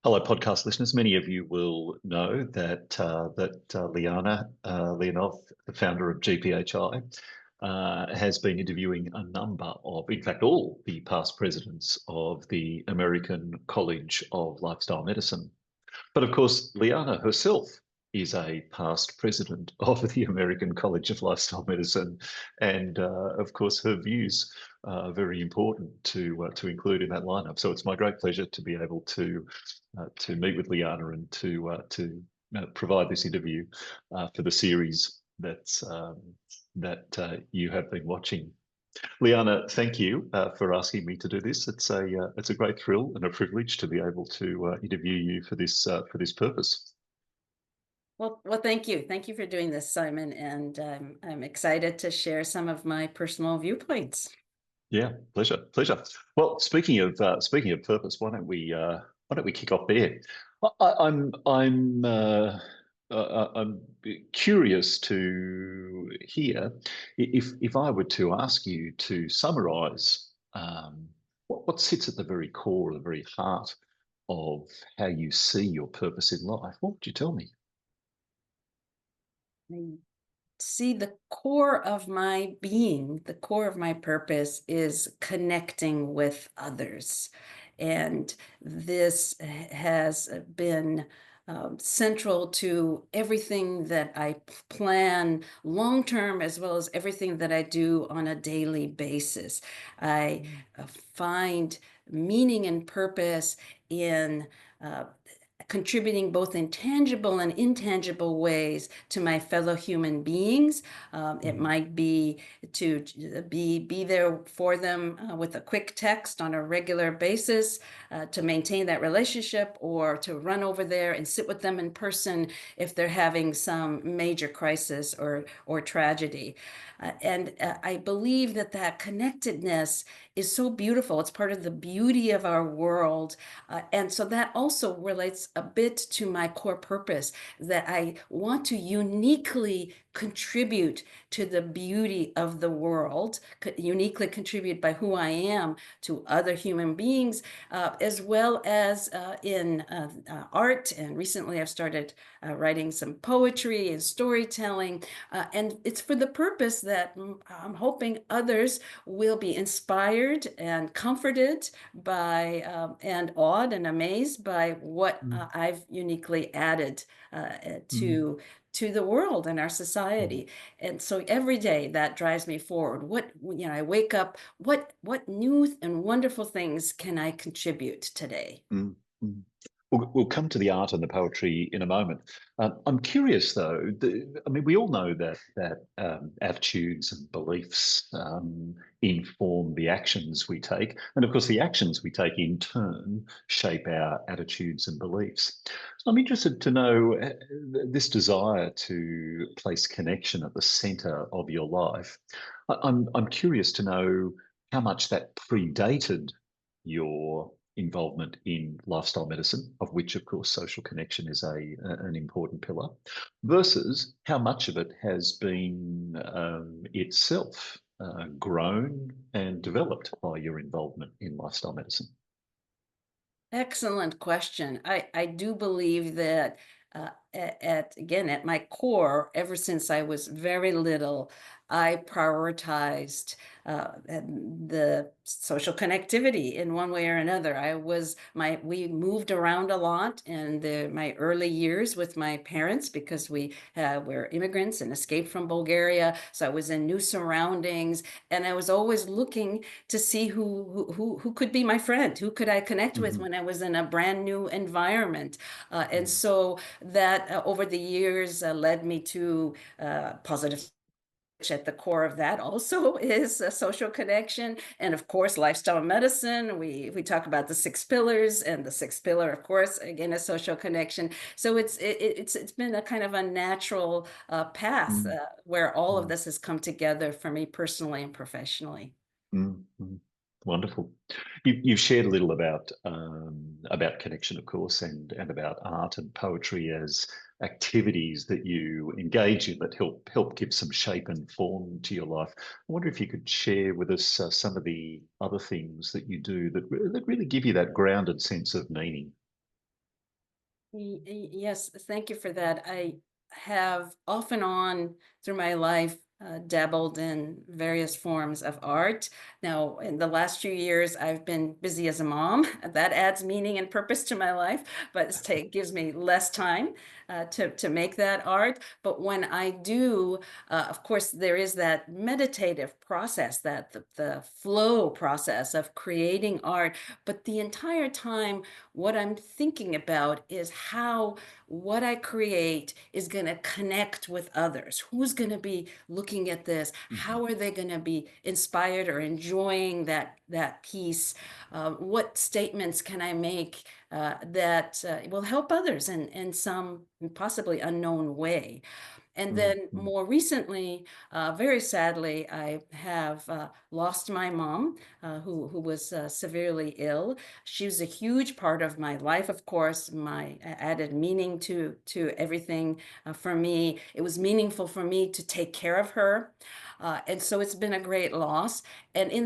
Hello, podcast listeners. Many of you will know that Liana Lianov, the founder of GPHI, has been interviewing a number of, in fact, all the past presidents of the American College of Lifestyle Medicine. But of course, Liana herself is a past president of the American College of Lifestyle Medicine, and of course, her views are very important to include in that lineup. So it's my great pleasure to be able to meet with Liana and to provide this interview for the series that you have been watching. Liana, thank you for asking me to do this. It's a great thrill and a privilege to be able to interview you for this purpose. Well, thank you. Thank you for doing this, Simon. And I'm excited to share some of my personal viewpoints. Yeah, pleasure. Well, speaking of purpose, why don't we kick off there? I'm curious to hear if I were to ask you to summarise what sits at the very core, the very heart of how you see your purpose in life. What would you tell me? I see the core of my being, the core of my purpose is connecting with others. And this has been central to everything that I plan long term, as well as everything that I do on a daily basis. I find meaning and purpose in contributing both in tangible and intangible ways to my fellow human beings. It might be to be there for them with a quick text on a regular basis to maintain that relationship, or to run over there and sit with them in person if they're having some major crisis or tragedy. I believe that connectedness is so beautiful. It's part of the beauty of our world. And so that also relates a bit to my core purpose, that I want to uniquely contribute to the beauty of the world, uniquely contribute by who I am to other human beings, as well as in art. And recently I've started writing some poetry and storytelling. And it's for the purpose that I'm hoping others will be inspired and comforted by and awed and amazed by what I've uniquely added to the world and our society. And so every day that drives me forward. I wake up, what new and wonderful things can I contribute today? Mm, mm. We'll come to the art and the poetry in a moment. I'm curious, though. I mean, we all know that attitudes and beliefs inform the actions we take, and of course, the actions we take in turn shape our attitudes and beliefs. So I'm interested to know this desire to place connection at the centre of your life. I'm curious to know how much that predated your involvement in lifestyle medicine, of which, of course, social connection is an important pillar, versus how much of it has been itself grown and developed by your involvement in lifestyle medicine. Excellent question. I do believe that at my core, ever since I was very little, I prioritized the social connectivity in one way or another. We moved around a lot in my early years with my parents, because we were immigrants and escaped from Bulgaria. So I was in new surroundings, and I was always looking to see who could be my friend, who could I connect with Mhm. when I was in a brand new environment. And so that over the years led me to positive, which at the core of that also is a social connection. And of course, lifestyle medicine. We talk about the six pillars, and the sixth pillar, of course, again, a social connection. So it's been a kind of a natural path Mm, where all of mm, this has come together for me personally and professionally. mm. Wonderful. You've shared a little about connection, of course, and about art and poetry as activities that you engage in that help give some shape and form to your life. I wonder if you could share with us some of the other things that you do that really give you that grounded sense of meaning. Yes, thank you for that. I have off and on through my life dabbled in various forms of art. Now, in the last few years, I've been busy as a mom. That adds meaning and purpose to my life, but gives me less time to make that art. But when I do, of course, there is that meditative process, that the flow process of creating art. But the entire time, what I'm thinking about is how what I create is going to connect with others. Who's going to be looking at this? Mhm. How are they going to be inspired or enjoying that piece? What statements can I make that will help others in some possibly unknown way? And then Mhm. more recently, very sadly, I have lost my mom, who was severely ill. She was a huge part of my life, of course, my added meaning to everything for me. It was meaningful for me to take care of her. And so it's been a great loss. And in